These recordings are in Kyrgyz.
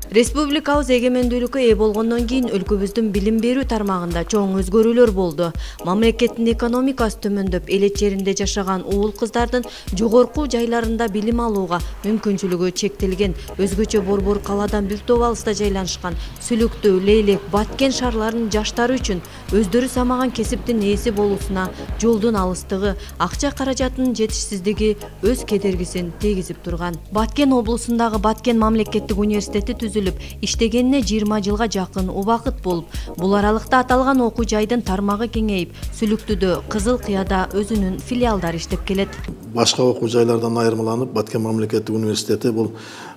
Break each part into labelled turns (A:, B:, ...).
A: Республикабыз эгемендүүлүккө ээ болгондон кийин өлкөбүздүн билим берүү тармагында чоң өзгөрүүлөр болду. Мамлекеттин экономикасы төмөндөп, элет жеринде жашаган уул кыздардын жогорку жайларында билим алууга мүмкүнчүлүгү чектелген. Өзгөчө Борбор калаадан бир топ алыста жайланышкан Сүлүктүү, Лейлек, Баткен шаарларынын жаштары үчүн өздөрү самаган кесиптин ээси болуусуна жолдун алыстыгы, акча каражатынын жетишсиздиги өз кедергисин тийгизип турган. Баткен облусундагы Баткен мамлекеттик университети түзүлүп, иштегенине 20 жылга жакын убакыт болуп, бул аралыкта аталган окуу жайдын тармагы кеңейип, Сүлүктүдө, Кызыл Кыяда өзүнүн филиалдары иштеп келет.
B: Башка окуу жайлардан айырмаланып, Баткен мамлекеттик университети бул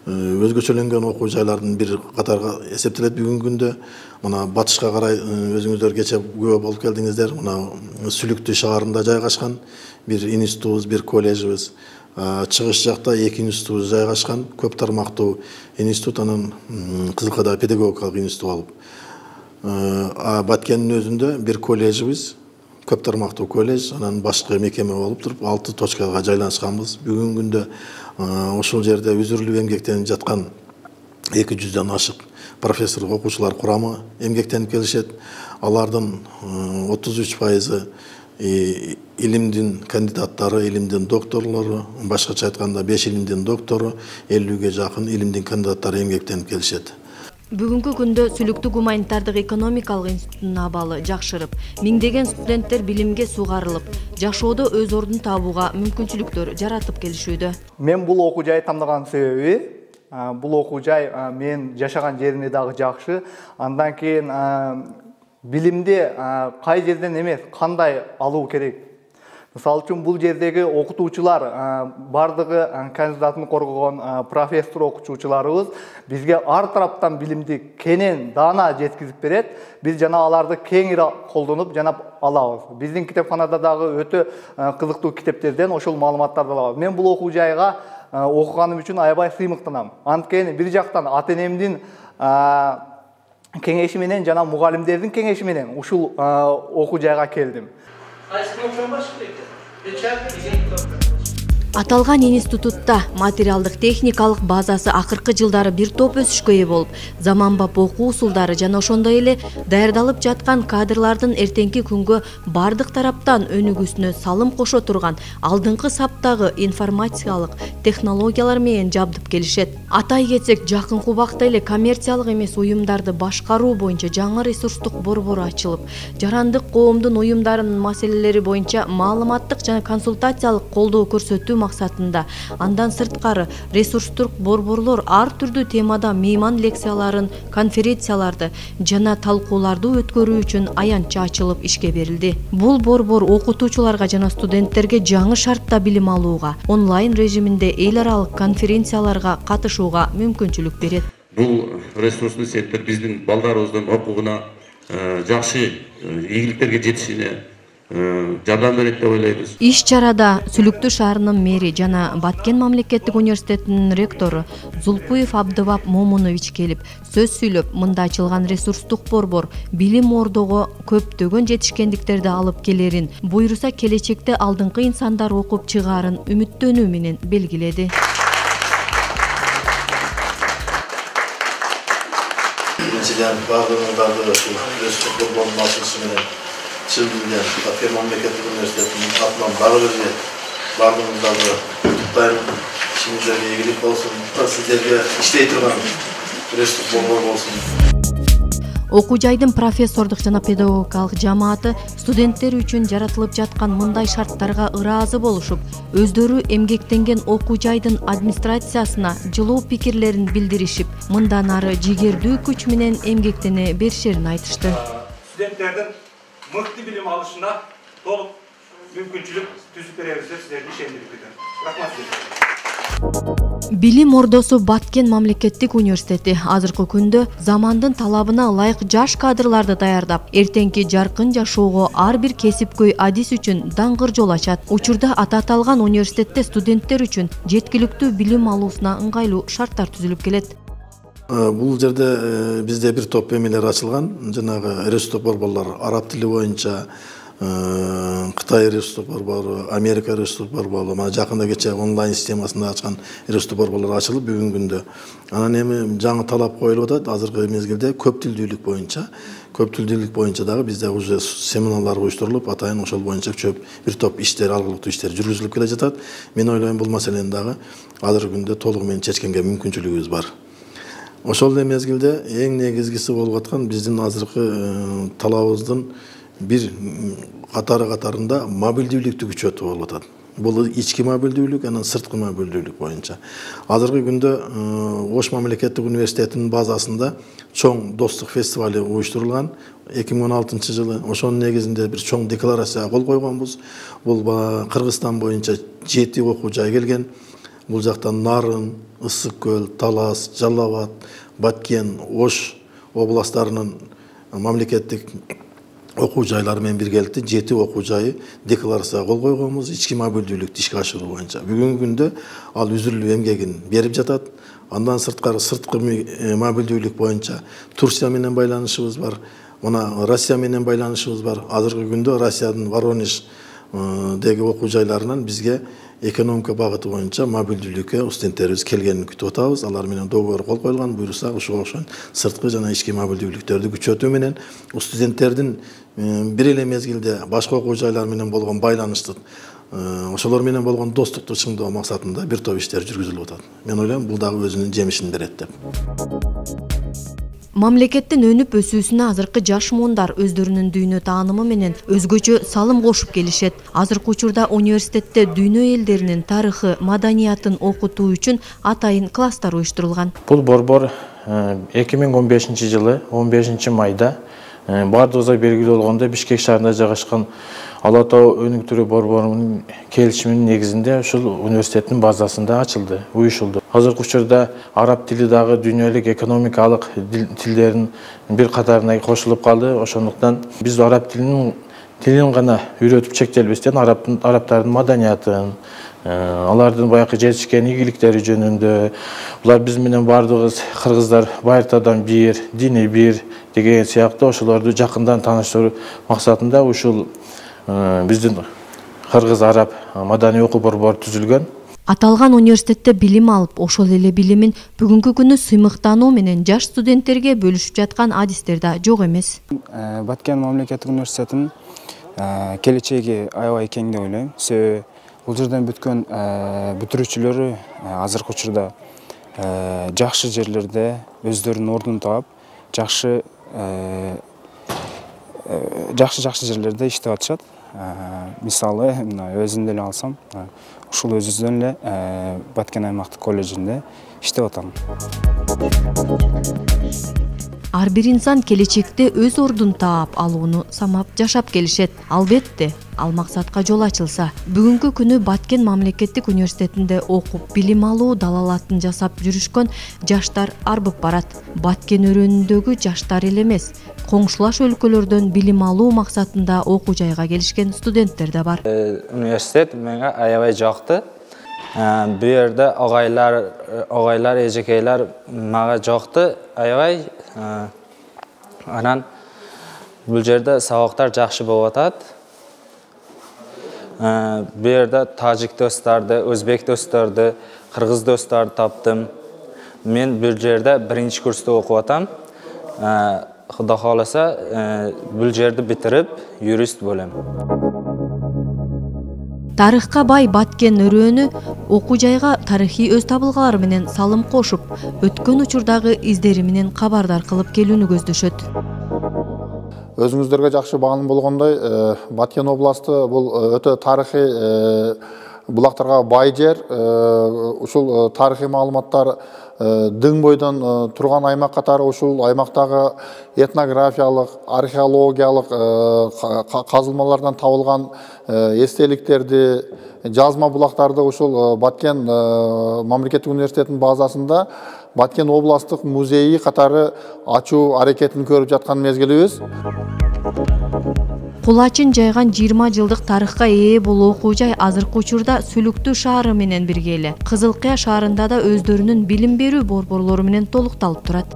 B: өзгөчөлөнгөн окуу жайлардын бир катарга эсептелет. Бүгүнкү күндө мына батышка карай өзүңүздөр кече күбө болуп келдиңиздер. Мына Сүлүктүү шаарында жайгашкан бир институтубуз, бир коллежибиз. Чыгыш жакта 2 институт жайгашкан, көп тармактуу институт, анан Кызыл Кыяда педагогикалык институт алып. Баткендин өзүндө бир коллежибиз, көп тармактуу коллеж, анан башкы мекеме болуп туруп 6 точкага жайланышканбыз. Бүгүнкү күндө ошол жерде үзүрүлүп эмгектенип жаткан 200дөн ашык профессор окуучулар курамы эмгектенип келишет. Алардын 33% илимдин кандидаттары, илимдин докторлору, башкача айтканда 5 илимдин доктору, 50ге жакын илимдин кандидаттары эмгектенип келишет.
A: Бүгүнкү күндө Сүлүктүү гуманитардык экономикалык институтунун абалы жакшырып, миңдеген студенттер билимге сугарылып, жашоодо өз ордун табууга мүмкүнчүлүктөр жаратып келишүүдө.
C: Мен бул окуу жай тандаган себеби, бул окуу жай мен жашаган жериме дагы жакшы. Андан кийин билимди кай жерден эмес, кандай алуу керек. Мисалы үчүн бул жердеги окутуучулар бардыгы кандидатын коргогон профессор окуучуларыбыз бизге ар тараптан билимди кенен даана жеткизип берет. Биз жана аларды кеңири колдонуп жана алабыз. Биздин китепканада дагы өтө кызыктуу китептерден ошол маалыматтарды алабыз. Мен бул окуу жайга окуганым үчүн аябай сыймыктанам. Анткени бир жактан ата-энемдин кеңеши менен жана мугалимдердин кеңеши менен ушул окуу жайга келдим.
A: Аталган институтта материалдык техникалык базасы акыркы жылдары бир топ өсүшкө ээ болуп, заманбап окуу усулдары жана ошондой эле даярдалып жаткан кадрлардын эртеңки күнгө бардык тараптан өнүгүүсүнө салым кошо турган алдыңкы саптагы информатикалык технологиялар менен жабдып келишет. Атай кетсек, жакынкы убакта эле коммерциялык эмес уюмдарды башкаруу боюнча жаңы ресурстук борбор ачылып, жарандык коомдун уюмдарынын маселелери боюнча маалыматтык жана консультациялык колдоо көрсөтүү максатында, андан сырткары ресурстук борборлор ар түрдүү темада мейман лекцияларын, конференцияларды жана талкууларды өткөрүү үчүн аянтча ачылып ишке берилди. Бул борбор окутуучуларга жана студенттерге жаңы шартта билим алууга, онлайн режиминде эл аралык конференцияларга катышууга мүмкүнчүлүк берет.
D: Бул ресурстуу сеттер биздин балдарыбыздын окугуна жакшы ийгиликтерге жетишине жардам берет деп ойлойбуз.
A: Иш чарада Сүлүктүү шаарынын мэри жана Баткен мамлекеттик университетинин ректору Зулпуев Абдывап Момунович келип, сөз сүйлөп, мында ачылган ресурстук борбор билим ордого көптөгөн жетишкендиктерди алып келерин, буйруса келечекте алдыңкы инсандар окуп чыгаарын үмүттөнүү менен белгиледи.
B: Биринчиден бардыгыңыздарды ресурстук борбордун ачылышы менен чын билген Баткен мамлекеттик университетинин атынан дагы бир бардыгыңыздарды куттуктайм. Ишиңиздерге ийгилик болсун. Сиздерге иштей турган ресурстук борбор болсун.
A: Окуу жайдын профессордук жана педагогикалык жамааты студенттер үчүн жаратылып жаткан мындай шарттарга ыраазы болушуп, өздөрү эмгектенген окуу жайдын администрациясына жылуу пикирлерин билдиришип, мындан ары жигердүү күч менен эмгектене беришерин айтышты.
E: Студенттердин мыкты билим алышына толук мүмкүнчүлүк түзүп беребиз деп сиздерди ишендирип кетем. Рахмат.
A: Билим ордосу Баткен мамлекеттик университети азыркы күндө замандын талабына ылайык жаш кадрларды даярдап, эртеңки жаркын жашоого ар бир кесипкөй адис үчүн даңгыр жол ачат. Учурда аталган университетте студенттер үчүн жеткиликтүү билим алуусуна ыңгайлуу шарттар түзүлүп келет.
B: Бул жерде бизде бир топ эмелер ачылган, жанагы ресурстук борборлор араб тили боюнча, Кытай ресурстук борбору, Америка ресурстук борбору, мына жакында кече онлайн системасында ачкан ресурстук борборлор ачылып бүгүнкү күндө. Анан эми жаңы талап коюлуп атат азыркы мезгилде көп тилдүүлүк боюнча дагы бизде уже семинарлар уюштурулуп, атайын ошол боюнча чөп бир топ иштер, алгылыктуу иштер жүргүзүлүп келе жатат. Мен ойлойм бул маселени дагы азыркы күндө толугу менен чечкенге мүмкүнчүлүгүбүз бар. Ошол эле мезгилде эң негизгиси болуп аткан биздин азыркы талабыбыздын бир катарында мобилдүүлүктү күчөтүү болуп атат. Бул ички мобилдүүлүк, анан сырткы мобилдүүлүк боюнча. Азыркы күндө Ош мамлекеттик университетинин базасында чоң достук фестивали уюштурулган 2016 жылы. Ошонун негизинде бир чоң декларацияга кол койгонбуз. Бул Кыргызстан боюнча 7 окуу жай келген. Бул жактан Нарын, Ысык көл, Талас, Жалал Абад, Баткен, Ош областтарынын мамлекеттик окуу жайлары менен биргеликте 7 окуу жайы декларацияга кол койгонбуз ички мобилдүүлүктү ишке ашыруу боюнча. Бүгүнкү күндө ал үзүрүлүп эмгегин берип жатат. Андан сырткары сырткы мобилдүүлүк боюнча Турция менен байланышыбыз бар. Мына Россия менен байланышыбыз бар. Азыркы күндө Россиянын Воронеждеги окуу жайларынан бизге экономика багыты боюнча мобилдүүлүккө студенттерибиз келгенин күтүп атабыз. Алар менен договор кол коюлган, буюрса ошого окшош сырткы жана ички мобилдүүлүктөрдү күчөтүү менен студенттердин бир эле мезгилде башка окуу жайлар менен болгон байланышты, ошолор менен болгон достукту чыңдоо максатында бир топ иштер жүргүзүлүп атат. Мен ойлойм бул дагы өзүнүн жемишин берет деп.
A: Мамлекеттин өнүп өсүүсүнө азыркы жаш муундар өздөрүнүн дүйнө таанымы менен өзгөчө салым кошуп келишет. Азыркы учурда университетте дүйнө элдеринин тарыхы, маданиятын окутуу үчүн атайын класстар уюштурулган.
F: Бул борбор 2015 жылы 15 майда бардыгыбызга белгилүү болгондой Бишкек шаарында жайгашкан Ала Тоо өнүктүрүү борборунун келишиминин негизинде ушул университеттин базасында ачылды, уюшулду. Азыркы учурда араб тили дагы дүйнөлүк экономикалык тилдердин бир катарына кошулуп калды. Ошондуктан биз араб тилин гана үйрөтүп чектелбестен арабтардын маданиятын, алардын баягы жетишкен ийгиликтери жөнүндө, булар биз менен бардыгыбыз кыргыздар байыртадан бир, дини бир деген сыяктуу ошолорду жакындан тааныштыруу максатында ушул биздин кыргыз-араб маданий окуу борбору түзүлгөн.
A: Аталган университетте билим алып, ошол эле билимин бүгүнкү күнү сыймыктануу менен жаш студенттерге бөлүшүп жаткан адистер да жок эмес.
G: Баткен мамлекеттик университетинин келечеги аябай кең деп ойлойм. Себеби бул жерден бүткөн бүтүрүүчүлөрү азыркы учурда жакшы жерлерде өздөрүнүн ордун таап, жакшы жерлерде иштеп атышат. Мисалы, өзүмдү эле алсам, ушул өзүбүздүн эле Баткен аймактык колледжинде иштеп атам.
A: Ар бир инсан келечекте өз ордун таап алууну самап жашап келишет. Албетте, ал максатка жол ачылса. Бүгүнкү күнү Баткен мамлекеттик университетинде окуп, билим алуу далалатын жасап жүрүшкөн жаштар арбып барат. Баткен өрөөнүндөгү жаштар эле эмес, коңшулаш өлкөлөрдөн билим алуу максатында окуу жайга келишкен студенттер да бар.
H: Университет менге аябай жакты. Бу жерде агайлар, эжекейлер мага жакты аябай. Анан бул жерде сабактар жакшы болуп атат. Бу жерде тажик досторду, өзбек досторду, кыргыз досторду таптым. Мен бул жерде биринчи курста окуп атам. Кудай кааласа, бул жерди битирип, юрист болом.
A: Тарыхка бай Баткен өрөөнү окуу жайга тарыхый өз табылгалары менен салым кошуп, өткөн учурдагы издери менен кабардар кылып келүүнү көздөшөт.
I: Өзүңүздөргө жакшы маалым болгондой, Баткен областы бул өтө тарыхый булактарга бай жер. Ушул тарыхый маалыматтар дың бойдон турган аймак катары ушул аймактагы этнографиялык, археологиялык казылмалардан табылган эстеликтерди, жазма булактарды ушул Баткен мамлекеттик университетинин базасында Баткен областык музейи катары ачуу аракетин көрүп жаткан мезгилибиз.
A: Кулачын жайган 20 жылдык тарыхка ээ бул окуу жай азыркы учурда Сүлүктүү шаары менен бирге эле Кызыл Кыя шаарында да өздөрүнүн билим берүү борборлору менен толукталып турат.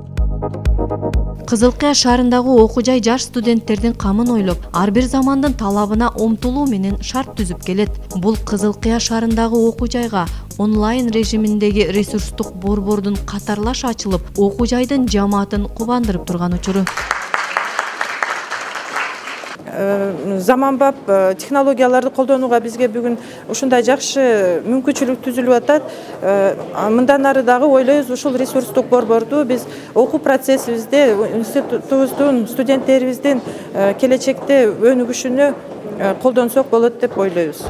A: Кызыл Кыя шаарындагы окуу жай жаш студенттердин камын ойлоп, ар бир замандын талабына омтулуу менен шарт түзүп келет. Бул Кызыл Кыя шаарындагы окуу жайга онлайн режиминдеги ресурстук борбордун катарлаш ачылып, окуу жайдын жамаатын кубандырып турган учуру.
J: Заманбап технологияларды колдонууга бизге бүгүн ушундай жакшы мүмкүнчүлүк түзүлүп атат. Мындан ары дагы ойлойбуз, ушул ресурстук борборду биз окуу процессибизде, институтубуздун, студенттерибиздин келечекте өнүгүшүнө колдонсок болот деп ойлойбуз.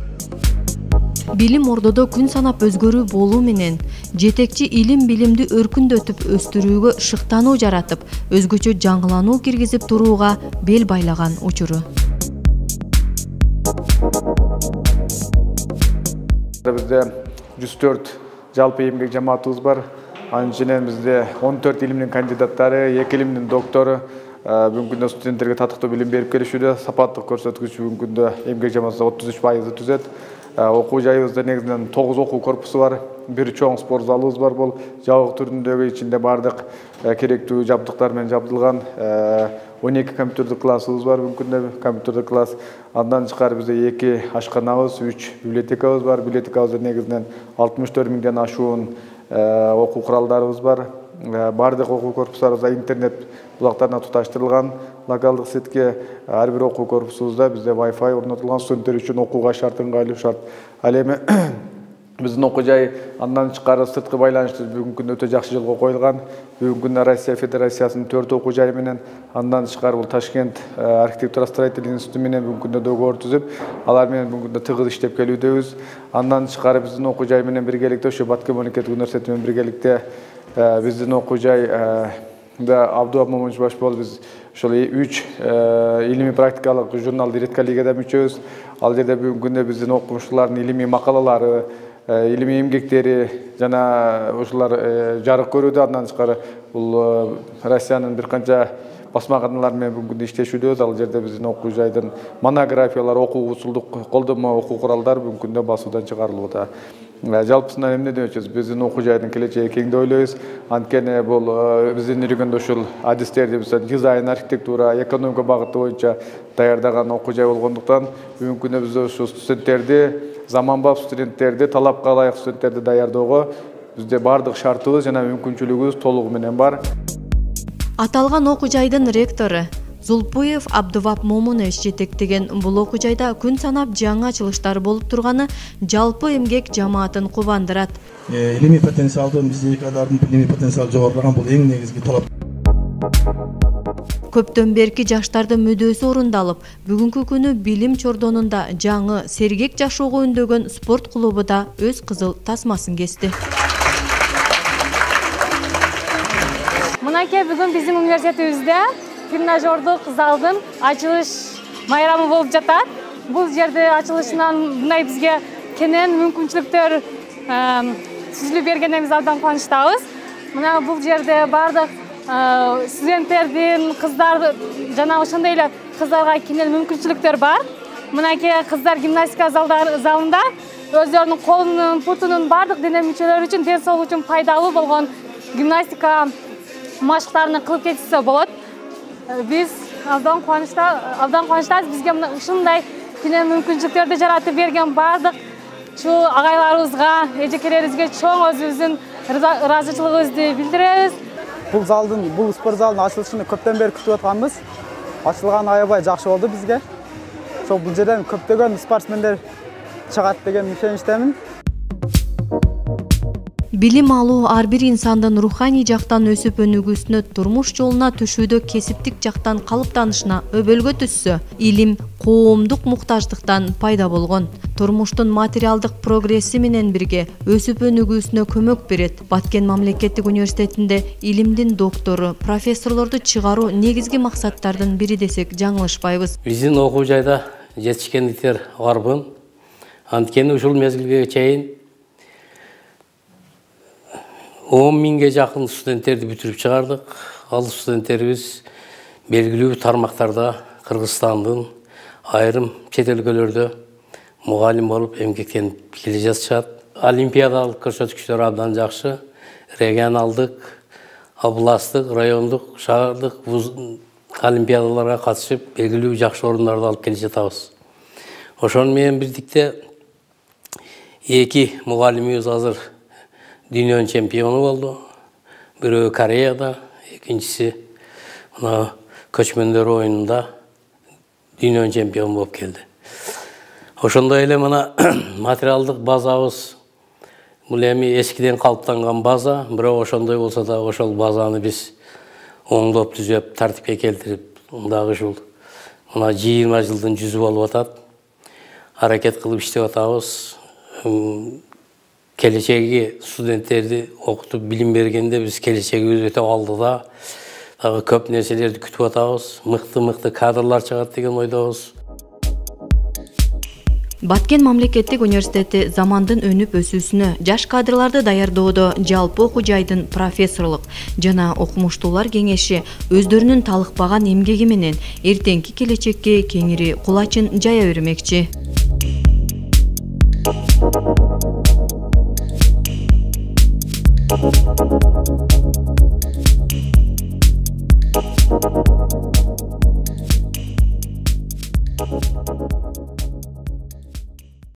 A: Билим ордодо күн санап өзгөрүү болуу менен жетекчи илим билимди өркүндөтүп өстүрүүгө шыктануу жаратып, өзгөчө жаңылануу киргизип турууга бел байлаган учуру.
K: Бизде 104 жалпы эмгек жамаатыбыз бар. Анын ичинен бизде 14 илимдин кандидаттары, 2 илимдин доктору бүгүнкү күндө студенттерге татыктуу билим берип келишүүдө. Сапаттык көрсөткүч бүгүнкү күндө эмгек жамаатыбызда 33% түзөт. Окуу жайыбызда негизинен 9 окуу корпусу бар, бир чоң спорт залыбыз бар. Бул жабык түрүндөгү, ичинде бардык керектүү жабдыктар менен жабдылган 12 компьютерлик классыбыз бар. Бүгүнкү күндө компьютерлик класс. Андан тышкары бизде 2 ашканабыз, 3 библиотекабыз бар. Библиотекабызда негизинен 64 миңден ашуун окуу куралдарыбыз бар. Бардык окуу корпустарыбызда интернет булактарына туташтырылган. Локалдык сетке ар бир окуу корпусубузда бизде Wi-Fi орнотулган, студенттер үчүн окууга шарт ыңгайлуу шарт. Ал эми биздин окуу жай андан тышкары сырткы байланышты бүгүнкү күндө өтө жакшы жолго коюлган. Бүгүнкү күндө Россия Федерациясынын 4 окуу жайы менен, андан тышкары бул Ташкент архитектура строительный институту менен бүгүнкү күндө договор түзүп, алар менен бүгүнкү күндө тыгыз иштеп келүүдөбүз. Андан тышкары биздин окуу жай менен биргеликте ошо Баткен мамлекеттик университети менен биргеликте биздин окуу жай Абду Момунч баш болуп биз ошол 3 илимий практикалык журналды редколлегияда мүчөбүз. Ал жерде бүгүнкү күндө биздин окумуштуулардын илимий макалалары, илимий эмгектери жана ушулар жарык көрүүдө. Андан тышкары бул Россиянын бир канча басма катналары менен бүгүнкү күндө иштешүүдөбүз. Ал жерде биздин окуу жайдын монографиялар, окуу усулдук колдонмо окуу куралдар бүгүнкү күндө басуудан чыгарылып атат. Жалпысынан эмне демекчибиз, биздин окуу жайдын келечеги кең деп ойлойбуз. Анткени бул биздин үйрөнгөн ушул адистерди биз дизайн, архитектура, экономика багыты боюнча даярдаган окуу жай болгондуктан бүгүнкү күндө биз ушул студенттерди, заманбап студенттерди, талапка ылайык студенттерди даярдоого бизде бардык шартыбыз жана мүмкүнчүлүгүбүз толугу менен бар.
A: Аталган окуу жайдын ректору Зулпуев Абдувап Момунович жетектеген бул окуу жайда күн санап жаңы ачылыштар болуп турганы жалпы эмгек жамаатын кубандырат.
L: Илимий потенциалдын бизде экадардын илимий потенциалы жогорулаган бул эң негизги талап.
A: Көптөн берки жаштардын мүдөөсү орундалып, бүгүнкү күнү билим чордонунда жаңы сергек жашоого үндөгөн спорт клубу да өз кызыл тасмасын кести.
M: Мынакей бүгүн биздин университетибизде тренажердук залдын ачылыш майрамы болуп жатат. Бул жерде ачылышынан мындай бизге кенен мүмкүнчүлүктөр түзүлүп бергенибиз абдан кубанычтабыз. Мына бул жерде бардык студенттердин, кыздар жана ошондой эле кыздарга кенен мүмкүнчүлүктөр бар. Мынакей кыздар гимнастика залында өздөрүнүн колунун, бутунун бардык дене мүчөлөрү үчүн, ден соолук үчүн пайдалуу болгон гимнастика машыктарын кылып кетишсе болот. Биз абдан кубанычтабыз, бизге ушундай кенен мүмкүнчүлүктөрдү жаратып берген бардык ушул агайларыбызга, эжекелерибизге чоң өзүбүздүн ыраазычылыгыбызды билдиребиз.
N: Бул спорт залдын ачылышын көптөн бери күтүп атканбыз. Ачылганы аябай жакшы болду бизге. Ошол бул жерден көптөгөн спортсмендер чыгат деген ишеничтемин.
A: Билим алуу ар бир инсандын руханий жактан өсүп өнүгүүсүнө, турмуш жолуна түшүүдө кесиптик жактан калыптанышына өбөлгө түшсө, илим коомдук муктаждыктан пайда болгон. Турмуштун материалдык прогресси менен бирге өсүп өнүгүүсүнө көмөк берет. Баткен мамлекеттик университетинде илимдин доктору, профессорлорду чыгаруу негизги максаттардын бири десек жаңылышпайбыз.
O: Биздин окуу жайда жетишкендиктер арбын. Анткени ушул мезгилге чейин 10 миңге жакын студенттерди бүтүрүп чыгардык. Ал студенттерибиз белгилүү тармактарда Кыргызстандын айрым чет өлкөлөрдө мугалим болуп эмгектенип келе жатышат. Олимпиадалык көрсөткүчтөр абдан жакшы. Регионалдык, областтық, райондық, шаһардық олимпиадаларға қатысып, белгілі жақсы орындарды алып келе жатабыз. Ошонымен бирдикте эки мугалимибиз азыр дүйнөнүн чемпиону болду. Бирөө Кореяда, экинчиси мына көчмөндөр оюнунда дүйнөнүн чемпиону болуп келди. Ошондой эле мына материалдык базабыз бул эми эскиден калыптанган база, бирок ошондой болсо да ошол базаны биз оңдоп түзөп, тартипке келтирип, дагы ушул мына 20 жылдын жүзү болуп атат. Аракет кылып иштеп атабыз. Келечеги студенттерди окутуп билим бергенде биз келечегибиз өтө алдыда. Дагы көп нерселерди күтүп атабыз. Мыкты кадрлар чыгат деген ойдобуз.
A: Баткен мамлекеттик университети замандын өнүп өсүүсүнө, жаш кадрларды даярдоодо жалпы окуу жайдын профессорлук жана окумуштуулар кеңеши өздөрүнүн талыкпаган эмгеги менен эртеңки келечекке кеңири кулачын жая бермекчи.